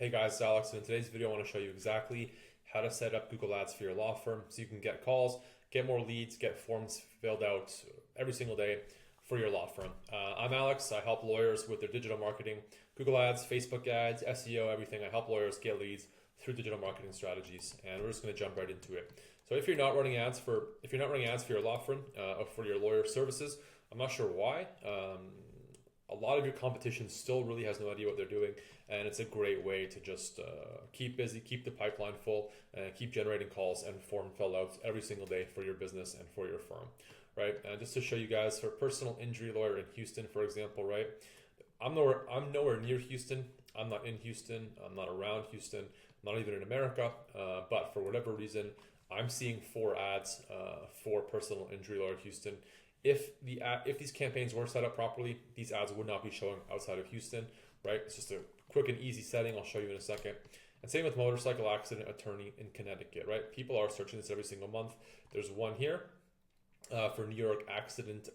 Hey guys, it's Alex, and in today's video I want to show you exactly how to set up Google Ads for your law firm so you can get calls, get more leads, get forms filled out every single day for your law firm. I'm Alex. I help lawyers with their digital marketing, Google Ads, Facebook ads, SEO, everything. I help lawyers get leads through digital marketing strategies, and we're just going to jump right into it. So if you're not running ads for your law firm or for your lawyer services, I'm not sure why. A lot of your competition still really has no idea what they're doing, and it's a great way to just keep busy, keep the pipeline full, and keep generating calls and form fill outs every single day for your business and for your firm, right? And just to show you guys, for a personal injury lawyer in Houston, for example, right? I'm nowhere near Houston. I'm not in Houston. I'm not around Houston. I'm not even in America. But for whatever reason, I'm seeing 4 ads for personal injury lawyer Houston. If these campaigns were set up properly, these ads would not be showing outside of Houston, right? It's just a quick and easy setting. I'll show you in a second. And same with motorcycle accident attorney in Connecticut, right? People are searching this every single month. There's one here for New York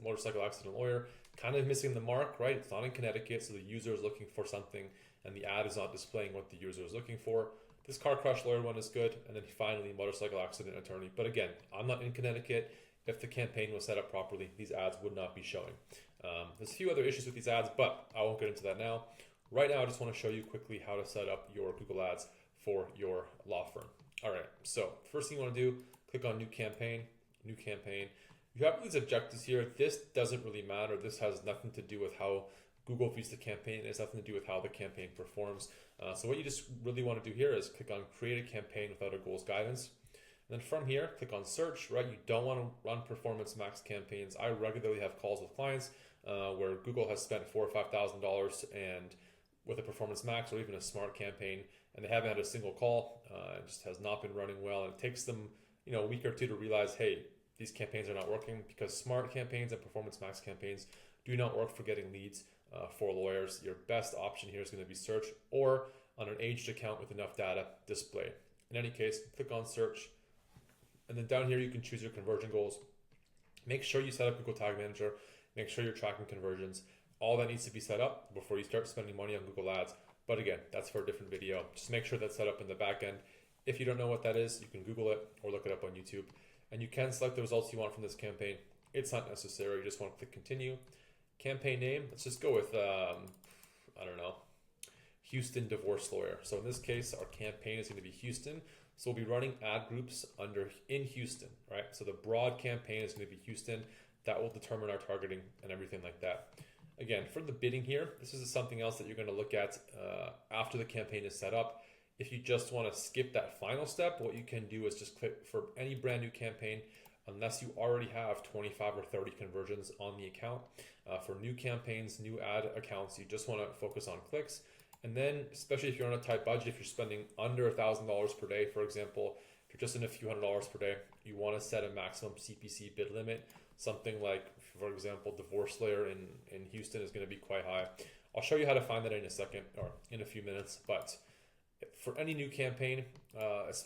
motorcycle accident lawyer, kind of missing the mark, right? It's not in Connecticut, so the user is looking for something, and the ad is not displaying what the user is looking for. This car crash lawyer one is good, and then finally motorcycle accident attorney. But again, I'm not in Connecticut. If the campaign was set up properly, these ads would not be showing. There's a few other issues with these ads, but I won't get into that now. Right now, I just want to show you quickly how to set up your Google Ads for your law firm. All right, so first thing you want to do, click on New Campaign, New Campaign. You have these objectives here. This doesn't really matter. This has nothing to do with how Google views the campaign. It has nothing to do with how the campaign performs. So what you just really want to do here is click on Create a Campaign without a goals guidance. And then from here, click on search, right? You don't want to run performance max campaigns. I regularly have calls with clients where Google has spent $4,000 or $5,000 and with a performance max or even a smart campaign, and they haven't had a single call. It just has not been running well. And it takes them, a week or two to realize, hey, these campaigns are not working, because smart campaigns and performance max campaigns do not work for getting leads for lawyers. Your best option here is going to be search, or on an aged account with enough data, display. In any case, click on search. And then down here, you can choose your conversion goals. Make sure you set up Google Tag Manager. Make sure you're tracking conversions. All that needs to be set up before you start spending money on Google Ads. But again, that's for a different video. Just make sure that's set up in the back end. If you don't know what that is, you can Google it or look it up on YouTube. And you can select the results you want from this campaign. It's not necessary. You just want to click continue. Campaign name, let's just go with, Houston divorce lawyer. So in this case, our campaign is going to be Houston. So we'll be running ad groups in Houston, right? So the broad campaign is going to be Houston. That will determine our targeting and everything like that. Again, for the bidding here, this is something else that you're going to look at after the campaign is set up. If you just want to skip that final step, what you can do is just click for any brand new campaign, unless you already have 25 or 30 conversions on the account. For new campaigns, new ad accounts, you just want to focus on clicks. And then, especially if you're on a tight budget, if you're spending under $1,000 per day, for example, if you're just in a few $100s per day, you want to set a maximum CPC bid limit. Something like, for example, divorce lawyer in Houston is going to be quite high. I'll show you how to find that in a second or in a few minutes. But for any new campaign,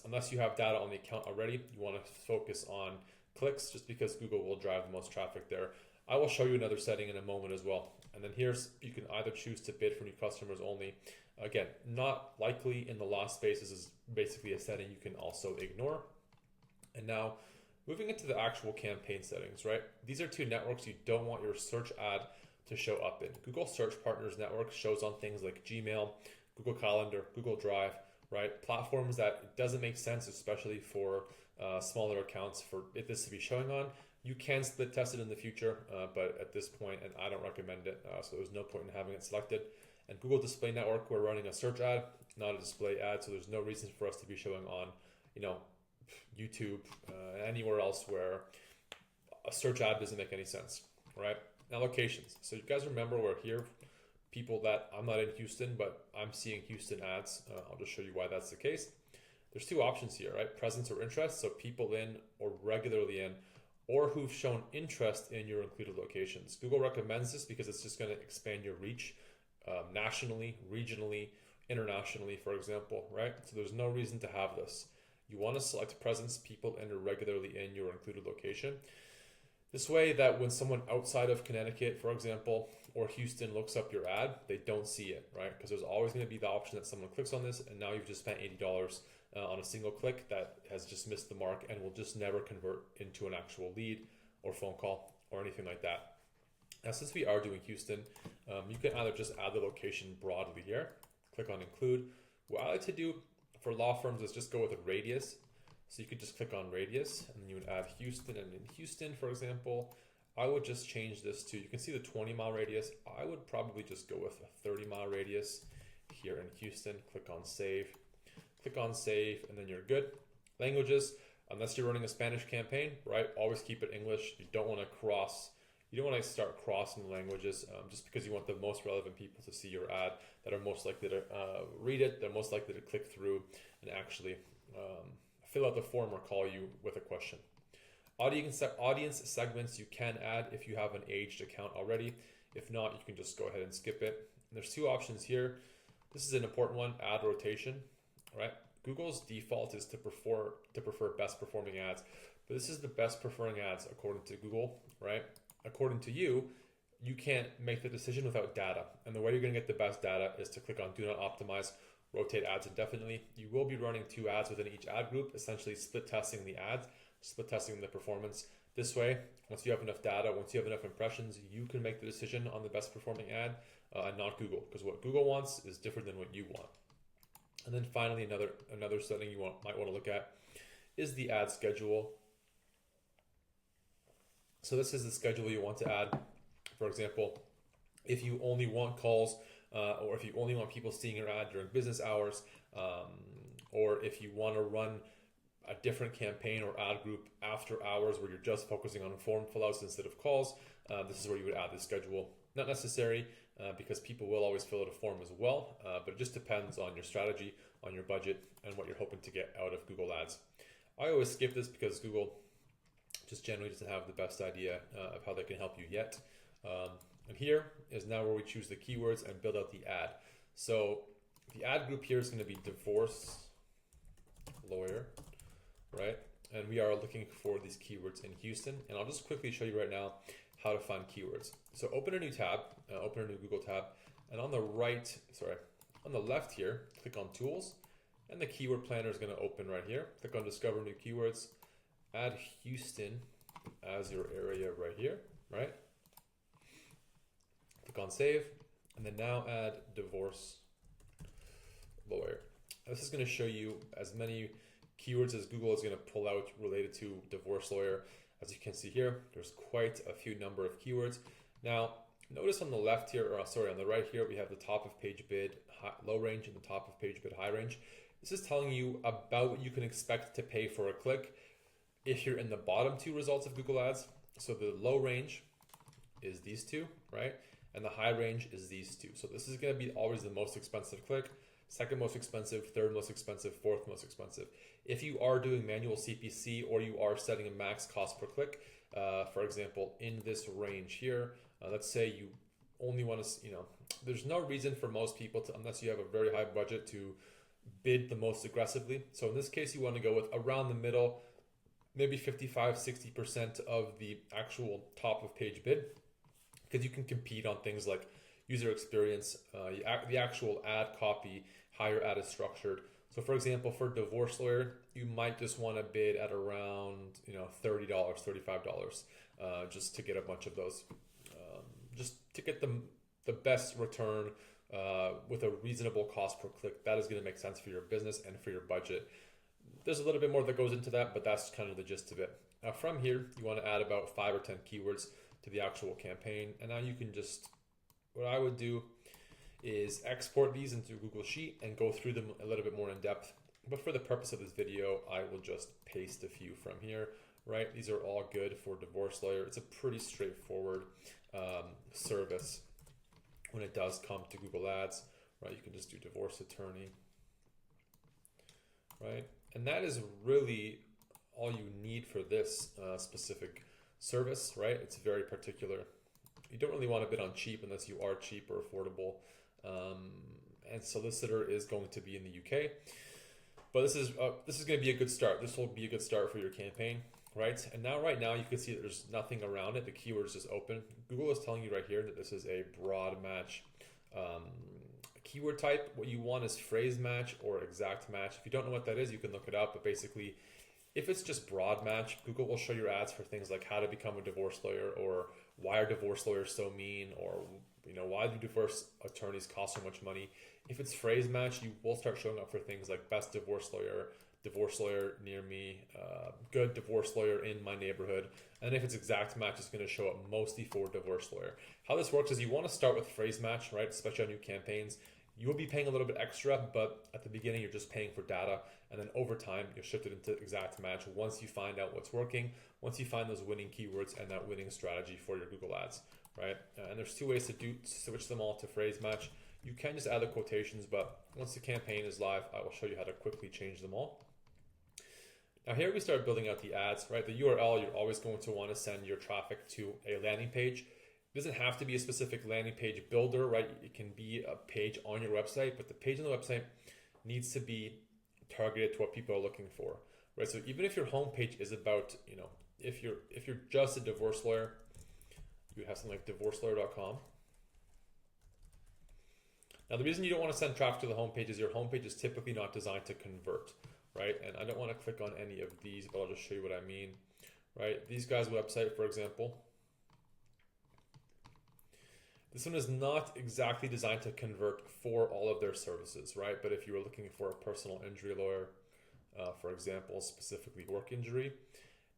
unless you have data on the account already, you want to focus on clicks, just because Google will drive the most traffic there. I will show you another setting in a moment as well. And then you can either choose to bid for new customers only. Again, not likely in the law space. This is basically a setting you can also ignore. And now, moving into the actual campaign settings, right? These are 2 networks you don't want your search ad to show up in. Google Search Partners Network shows on things like Gmail, Google Calendar, Google Drive, right? Platforms that it doesn't make sense, especially for smaller accounts, for this to be showing on. You can split test it in the future, but at this point, and I don't recommend it, so there's no point in having it selected. And Google Display Network, we're running a search ad, not a display ad, so there's no reason for us to be showing on, YouTube, anywhere else where a search ad doesn't make any sense, right? Now, locations. So you guys remember we're here, people that I'm not in Houston, but I'm seeing Houston ads. I'll just show you why that's the case. There's 2 options here, right? Presence or interest, so people in or regularly in, or who've shown interest in your included locations. Google recommends this because it's just going to expand your reach nationally, regionally, internationally, for example, right? So there's no reason to have this. You want to select presence, people in or regularly in your included location. This way that when someone outside of Connecticut, for example, or Houston looks up your ad, they don't see it, right? Because there's always going to be the option that someone clicks on this, and now you've just spent $80 on a single click that has just missed the mark and will just never convert into an actual lead or phone call or anything like that. Now, since we are doing Houston, you can either just add the location broadly here, click on include. What I like to do for law firms is just go with a radius. So you could just click on radius and then you would add Houston. And in Houston, for example, I would just change this to, you can see the 20-mile radius. I would probably just go with a 30-mile radius here in Houston. Click on save, and then you're good. Languages, unless you're running a Spanish campaign, right? Always keep it English. You don't want to start crossing languages just because you want the most relevant people to see your ad that are most likely to read it. They're most likely to click through and actually fill out the form or call you with a question. Audience segments you can add if you have an aged account already. If not, you can just go ahead and skip it. And there's two options here. This is an important one, ad rotation, right? Google's default is to prefer best performing ads, but this is the best performing ads according to Google, right? According to you, you can't make the decision without data. And the way you're going to get the best data is to click on do not optimize, rotate ads indefinitely. You will be running 2 ads within each ad group, essentially split testing the ads, split testing the performance. This way, once you have enough data, once you have enough impressions, you can make the decision on the best performing ad and not Google, because what Google wants is different than what you want. And then finally, another setting you might want to look at is the ad schedule. So this is the schedule you want to add. For example, if you only want calls or if you only want people seeing your ad during business hours, or if you want to run a different campaign or ad group after hours where you're just focusing on form fill-outs instead of calls, this is where you would add the schedule. Not necessary because people will always fill out a form as well, but it just depends on your strategy, on your budget, and what you're hoping to get out of Google Ads. I always skip this because Google just generally doesn't have the best idea of how they can help you yet. And here is now where we choose the keywords and build out the ad. So the ad group here is going to be divorce lawyer, right? And we are looking for these keywords in Houston. And I'll just quickly show you right now how to find keywords. So open a new tab, open a new Google tab, and on the left here, click on tools, and the keyword planner is going to open right here. Click on discover new keywords, add Houston as your area right here, right? Click on save, and then now add divorce lawyer. This is going to show you as many keywords as Google is going to pull out related to divorce lawyer. As you can see here, there's quite a few number of keywords. Now, notice on the left here, on the right here, we have the top of page bid low range and the top of page bid high range. This is telling you about what you can expect to pay for a click if you're in the bottom 2 results of Google Ads. So the low range is these 2, right? And the high range is these 2. So this is going to be always the most expensive click, second most expensive, third most expensive, fourth most expensive. If you are doing manual CPC or you are setting a max cost per click, for example, in this range here, let's say you only want to, there's no reason for most people to, unless you have a very high budget, to bid the most aggressively. So in this case, you want to go with around the middle, maybe 55-60% of the actual top of page bid, because you can compete on things like user experience, the actual ad copy, how your ad is structured. So for example, for divorce lawyer, you might just want to bid at around $30, $35, just to get a bunch of those, just to get the best return with a reasonable cost per click. That is going to make sense for your business and for your budget. There's a little bit more that goes into that, but that's kind of the gist of it. Now from here, you want to add about 5 or 10 keywords to the actual campaign. And now you can just, what I would do is export these into Google Sheet and go through them a little bit more in depth. But for the purpose of this video, I will just paste a few from here, right? These are all good for divorce lawyer. It's a pretty straightforward service when it does come to Google Ads, right? You can just do divorce attorney, right? And that is really all you need for this specific service, right? It's very particular. You don't really want to bid on cheap unless you are cheap or affordable. And solicitor is going to be in the UK, but this is going to be a good start. This will be a good start for your campaign. right? And now, right now, you can see that there's nothing around it. The keyword is just open. Google is telling you right here that this is a broad match keyword type. What you want is phrase match or exact match. If you don't know what that is, you can look it up. But basically, if it's just broad match, Google will show your ads for things like how to become a divorce lawyer, or why are divorce lawyers so mean, or why do divorce attorneys cost so much money. If it's phrase match, you will start showing up for things like best divorce lawyer near me, good divorce lawyer in my neighborhood. And if it's exact match, it's going to show up mostly for divorce lawyer. How this works is you want to start with phrase match, right? Especially on new campaigns. You will be paying a little bit extra, but at the beginning, you're just paying for data. And then over time, you'll shift it into exact match once you find out what's working, once you find those winning keywords and that winning strategy for your Google Ads, right? And there's two ways to switch them all to phrase match. You can just add the quotations, but once the campaign is live, I will show you how to quickly change them all. Now here we start building out the ads, right? The URL, you're always going to want to send your traffic to a landing page. It doesn't have to be a specific landing page builder, right? It can be a page on your website, but the page on the website needs to be targeted to what people are looking for, right? So even if your homepage is about, if you're just a divorce lawyer, you have something like divorcelawyer.com. Now the reason you don't want to send traffic to the homepage is your homepage is typically not designed to convert, right? And I don't want to click on any of these, but I'll just show you what I mean, right? These guys' website, for example, this one is not exactly designed to convert for all of their services, right? But if you were looking for a personal injury lawyer, for example, specifically work injury,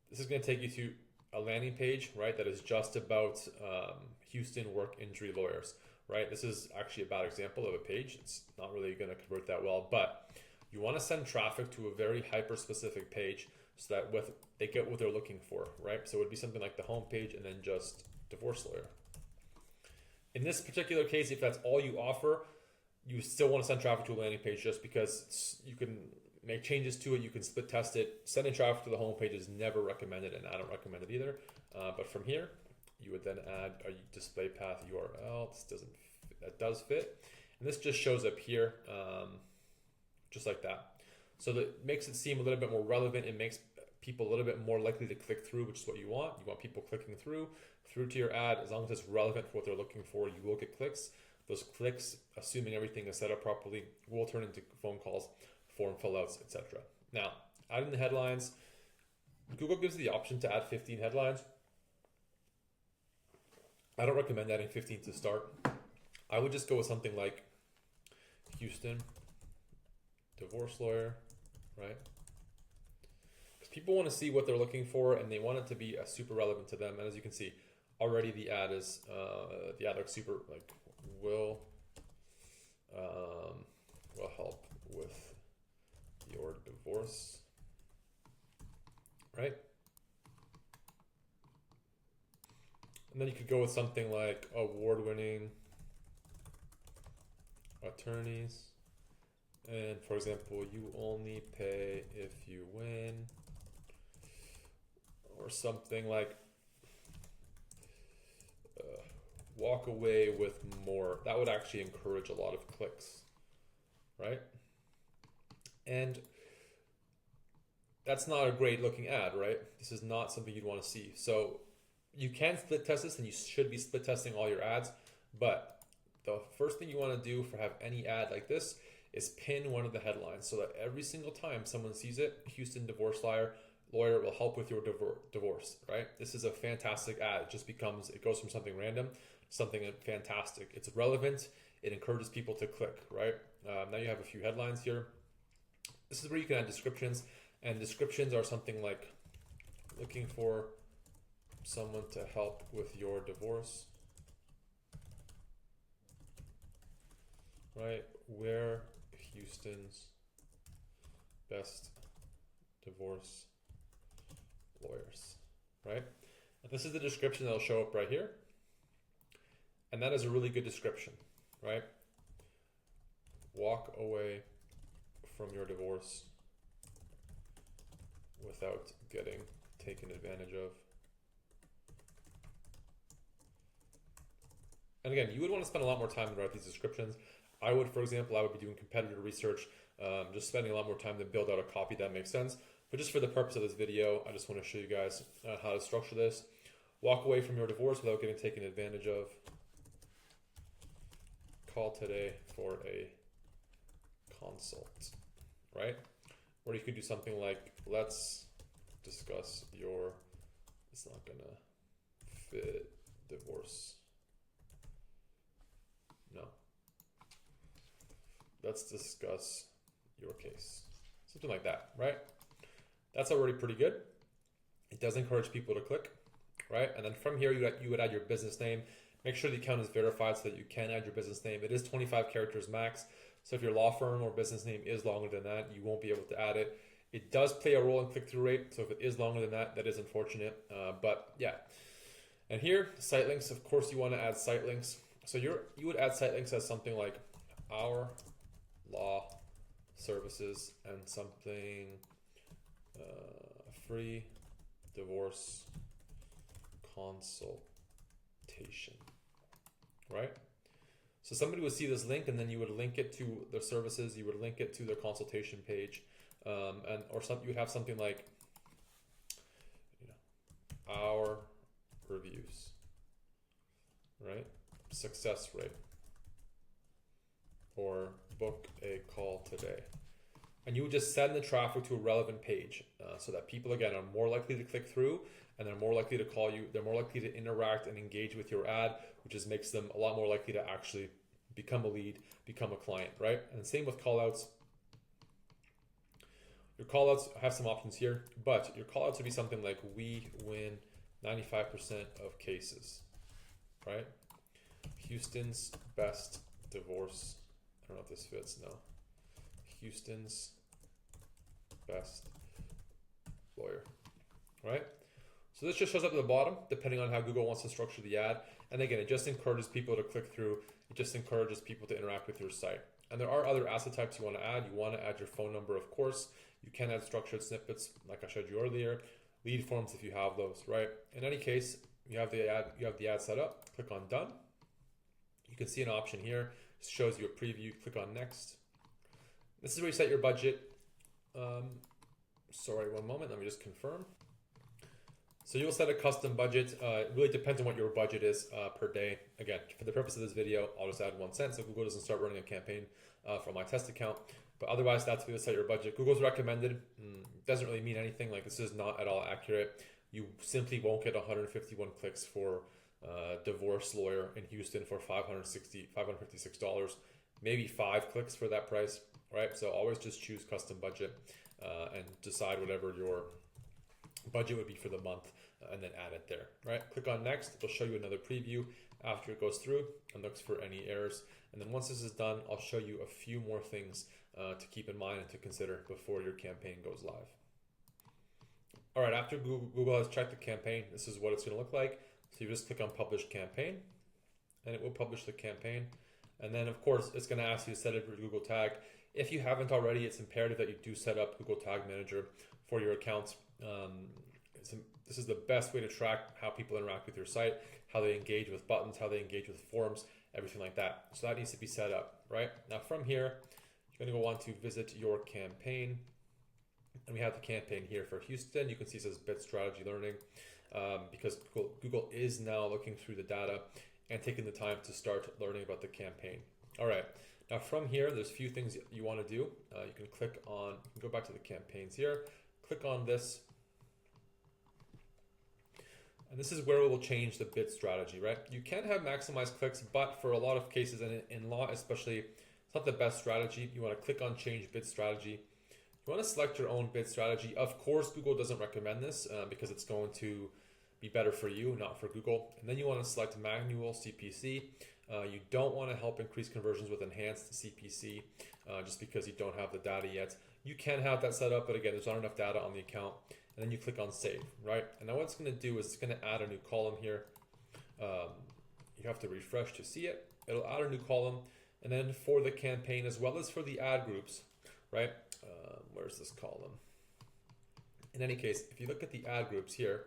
this is going to take you to a landing page, right? That is just about Houston work injury lawyers, right? This is actually a bad example of a page. It's not really going to convert that well, but you want to send traffic to a very hyper-specific page so that they get what they're looking for, right? So it would be something like the home page and then just divorce lawyer. In this particular case, if that's all you offer, you still want to send traffic to a landing page just because you can make changes to it. You can split test it. Sending traffic to the home page is never recommended, and I don't recommend it either. But from here, you would then add a display path URL. That does fit. And this just shows up here, just like that. So that makes it seem a little bit more relevant. It makes people a little bit more likely to click through, which is what you want. You want people clicking through to your ad. As long as it's relevant for what they're looking for, you will get clicks. Those clicks, assuming everything is set up properly, will turn into phone calls, form fill-outs, etc. Now, adding the headlines, Google gives you the option to add 15 headlines. I don't recommend adding 15 to start. I would just go with something like Houston divorce lawyer, right? Because people want to see what they're looking for, and they want it to be super relevant to them. And as you can see, already the ad is looks super like will help with your divorce, right? And then you could go with something like award-winning attorneys. And for example, you only pay if you win, or something like walk away with more. That would actually encourage a lot of clicks, right? And that's not a great looking ad, right? This is not something you'd want to see. So you can split test this, and you should be split testing all your ads. But the first thing you want to do for have any ad like this is pin one of the headlines so that every single time someone sees it, Houston divorce lawyer will help with your divorce, right? This is a fantastic ad. It goes from something random to something fantastic. It's relevant. It encourages people to click, right? Now you have a few headlines here. This is where you can add descriptions, and descriptions are something like looking for someone to help with your divorce, right? Where Houston's best divorce lawyers, right? And this is the description that'll show up right here. And that is a really good description, right? Walk away from your divorce without getting taken advantage of. And again, you would want to spend a lot more time to write these descriptions. I would be doing competitor research, just spending a lot more time to build out a copy that makes sense. But just for the purpose of this video, I just want to show you guys how to structure this. Walk away from your divorce without getting taken advantage of. Call today for a consult, right? Or you could do something like, let's discuss your, it's not gonna fit, divorce. No. Let's discuss your case. Something like that, right? That's already pretty good. It does encourage people to click, right? And then from here, you would add your business name. Make sure the account is verified so that you can add your business name. It is 25 characters max. So if your law firm or business name is longer than that, you won't be able to add it. It does play a role in click-through rate. So if it is longer than that, that is unfortunate. But yeah. And here, site links. Of course, you want to add site links. So you would add site links as something like our law services and something free divorce consultation, right? So somebody would see this link, and then you would link it to their services. You would link it to their consultation page, or something. You would have something like, our reviews, right? Success rate, or book a call today. And you would just send the traffic to a relevant page so that people, again, are more likely to click through, and they're more likely to call you. They're more likely to interact and engage with your ad, which just makes them a lot more likely to actually become a lead, become a client, right? And same with callouts. Your callouts have some options here, but your callouts would be something like, we win 95% of cases, right? Houston's best divorce. I don't know if this fits. No. Houston's best lawyer, right? So this just shows up at the bottom, depending on how Google wants to structure the ad. And again, it just encourages people to click through. It just encourages people to interact with your site. And there are other asset types you want to add. You want to add your phone number, of course. You can add structured snippets, like I showed you earlier. Lead forms if you have those, right? In any case, you have the ad set up. Click on done. You can see an option here. It shows you a preview. Click on next. This is where you set your budget. Sorry, one moment. Let me just confirm. So you'll set a custom budget. It really depends on what your budget is per day. Again, for the purpose of this video, I'll just add 1 cent so Google doesn't start running a campaign for my test account. But otherwise, that's where you set your budget. Google's recommended. Doesn't really mean anything. Like, this is not at all accurate. You simply won't get 151 clicks for divorce lawyer in Houston for $556. Maybe 5 clicks for that price. Right, so always just choose custom budget and decide whatever your budget would be for the month, and then add it there. Right, click on next. It'll show you another preview after it goes through and looks for any errors. And then once this is done, I'll show you a few more things to keep in mind and to consider before your campaign goes live. All right, after Google has checked the campaign, this is what it's going to look like. So you just click on Publish Campaign, and it will publish the campaign. And then, of course, it's going to ask you to set up your Google tag. If you haven't already, it's imperative that you do set up Google Tag Manager for your accounts. This is the best way to track how people interact with your site, how they engage with buttons, how they engage with forms, everything like that. So that needs to be set up, right? Now from here, you're going to go on to visit your campaign. And we have the campaign here for Houston. You can see it says Bid Strategy Learning because Google is now looking through the data and taking the time to start learning about the campaign. All right. Now from here, there's a few things you want to do. You can click on, you can go back to the campaigns here, click on this. And this is where we will change the bid strategy, right? You can have maximized clicks, but for a lot of cases, and in law especially, it's not the best strategy. You want to click on change bid strategy. You want to select your own bid strategy. Of course, Google doesn't recommend this because it's going to be better for you, not for Google. And then you want to select manual CPC. You don't want to help increase conversions with enhanced CPC just because you don't have the data yet. You can have that set up, but again, there's not enough data on the account. And then you click on save, right? And now what it's going to do is it's going to add a new column here. You have to refresh to see it. It'll add a new column. And then for the campaign as well as for the ad groups, right? Where's this column? In any case, if you look at the ad groups here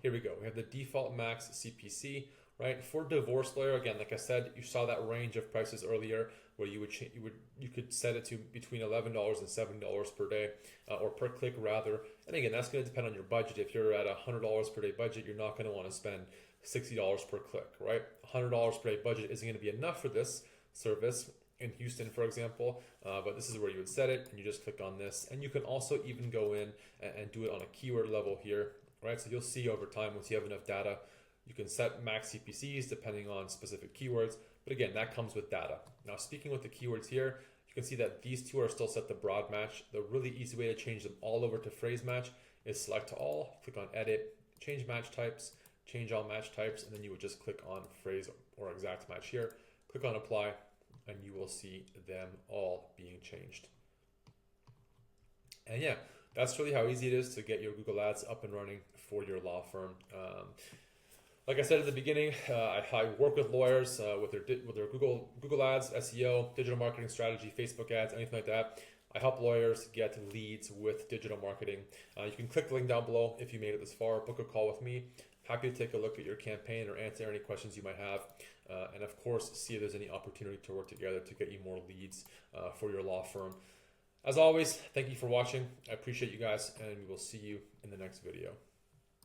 we go. We have the default max CPC, right? For divorce lawyer, again, like I said, you saw that range of prices earlier. where you could set it to between $11 and $7 per day, or per click rather. And again, that's going to depend on your budget. If you're at a $100 per day budget, you're not going to want to spend $60 per click, right? $100 per day budget isn't going to be enough for this service in Houston, for example, but this is where you would set it, and you just click on this. And you can also even go in and do it on a keyword level here, right? So you'll see over time, once you have enough data, you can set max CPCs depending on specific keywords. But again, that comes with data. Now, speaking with the keywords here, you can see that these two are still set to broad match. The really easy way to change them all over to phrase match is select all, click on edit, change match types, change all match types, and then you would just click on phrase or exact match here, click on apply, and you will see them all being changed. And yeah, that's really how easy it is to get your Google Ads up and running for your law firm. Like I said at the beginning, I work with lawyers with their Google Ads, SEO, digital marketing strategy, Facebook ads, anything like that. I help lawyers get leads with digital marketing. You can click the link down below if you made it this far. Book a call with me. Happy to take a look at your campaign or answer any questions you might have. And of course, see if there's any opportunity to work together to get you more leads for your law firm. As always, thank you for watching. I appreciate you guys, and we will see you in the next video.